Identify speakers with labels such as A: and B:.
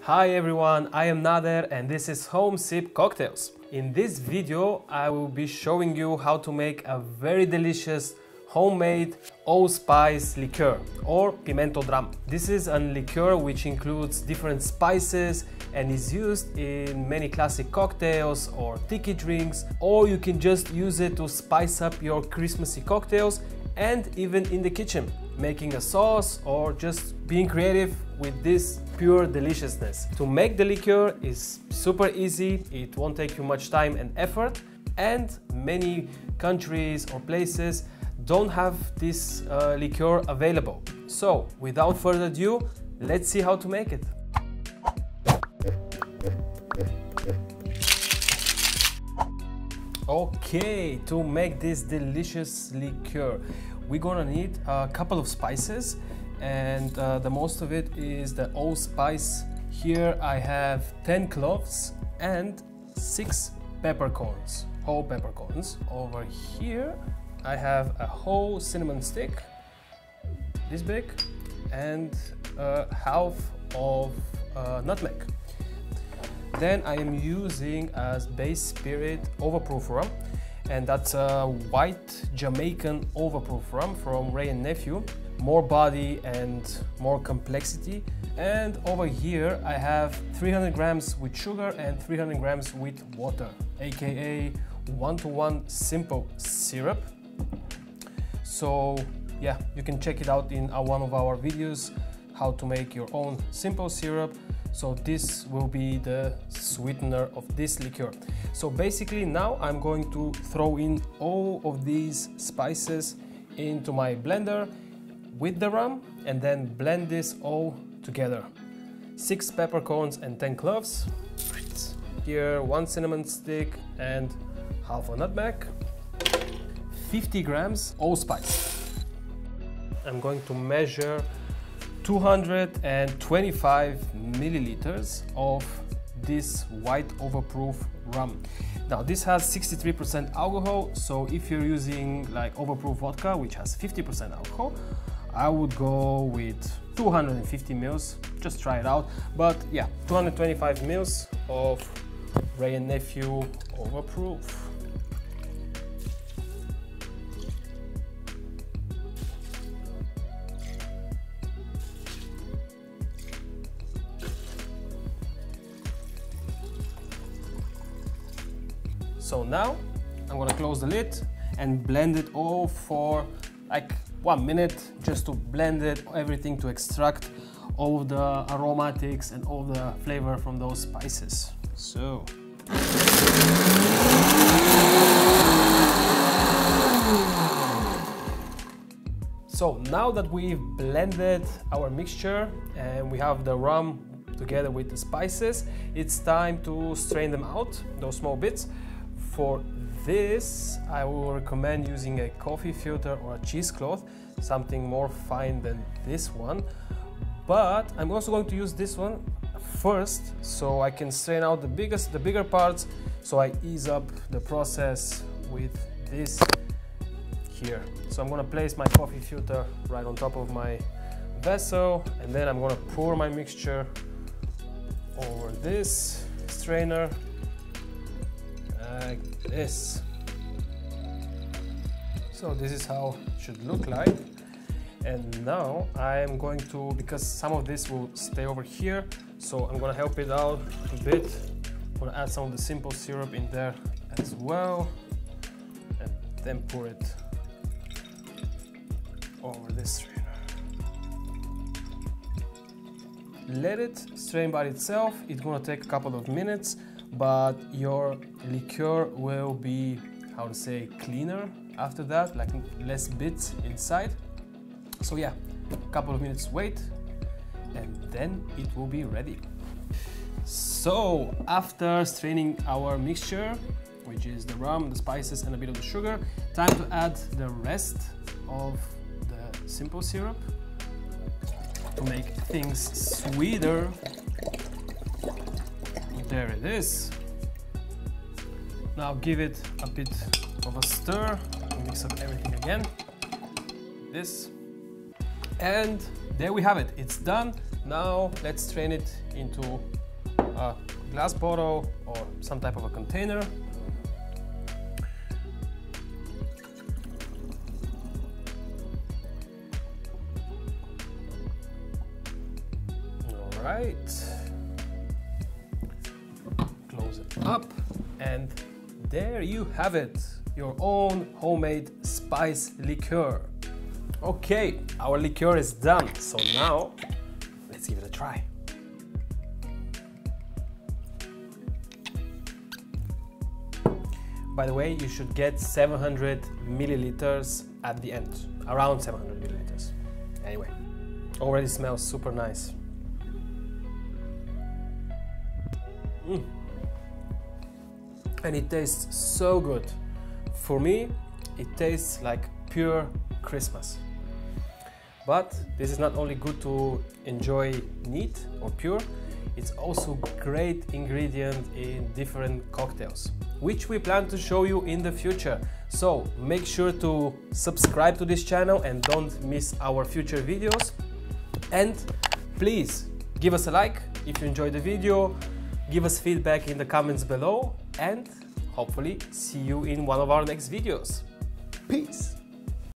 A: Hi everyone, I am Nader and this is Home Sip Cocktails. In this video I will be showing you how to make a very delicious homemade Allspice liqueur or Pimento Dram. This is a liqueur which includes different spices and is used in many classic cocktails or tiki drinks, or you can just use it to spice up your Christmassy cocktails and even in the kitchen, making a sauce or just being creative with this pure deliciousness. To make the liqueur is super easy, it won't take you much time and effort, and many countries or places don't have this liqueur available. So without further ado, let's see how to make it. Okay, to make this delicious liqueur, we're gonna need a couple of spices, and the most of it is the allspice. Here I have 10 cloves and 6 peppercorns, whole peppercorns. Over here I have a whole cinnamon stick, this big, and half of nutmeg. Then I am using as base spirit overproof rum, and that's a white Jamaican overproof rum from Wray & Nephew. More body and more complexity. And over here I have 300 grams with sugar and 300 grams with water, aka 1:1 simple syrup. So yeah, you can check it out in one of our videos, how to make your own simple syrup. So this will be the sweetener of this liqueur. So basically now I'm going to throw in all of these spices into my blender with the rum and then blend this all together. 6 peppercorns and 10 cloves. Here 1 cinnamon stick and half a nutmeg. 50 grams allspice. I'm going to measure 225 milliliters of this white overproof rum. Now this has 63% alcohol, so if you're using like overproof vodka which has 50% alcohol, I would go with 250 mils, just try it out. But yeah, 225 mils of Wray & Nephew overproof. So now I'm gonna close the lid and blend it all for like 1 minute, just to blend it, everything, to extract all of the aromatics and all the flavor from those spices. So now that we've blended our mixture and we have the rum together with the spices, it's time to strain them out, those small bits. For this, I will recommend using a coffee filter or a cheesecloth, something more fine than this one. But I'm also going to use this one first, so I can strain out the bigger parts, so I ease up the process with this here. So I'm gonna place my coffee filter right on top of my vessel, and then I'm gonna pour my mixture over this strainer. Like this. So this is how it should look like. And now I am going to, because some of this will stay over here, so I'm gonna help it out a bit. I'm gonna add some of the simple syrup in there as well, and then pour it over this strainer. Let it strain by itself. It's gonna take a couple of minutes, but your liqueur will be, how to say, cleaner after that, like less bits inside. So yeah, a couple of minutes wait and then it will be ready. So after straining our mixture, which is the rum, the spices and a bit of the sugar, time to add the rest of the simple syrup to make things sweeter. There it is. Now give it a bit of a stir, mix up everything again. This. And there we have it, it's done. Now let's strain it into a glass bottle or some type of a container. All right, close it up, and there you have it, your own homemade spice liqueur. Okay, our liqueur is done, so now let's give it a try. By the way, you should get 700 milliliters at the end, around 700 milliliters. Anyway, already smells super nice. And it tastes so good. For me, it tastes like pure Christmas. But this is not only good to enjoy neat or pure, it's also great ingredient in different cocktails, which we plan to show you in the future. So make sure to subscribe to this channel and don't miss our future videos. And please give us a like if you enjoyed the video, give us feedback in the comments below, and hopefully see you in one of our next videos. Peace!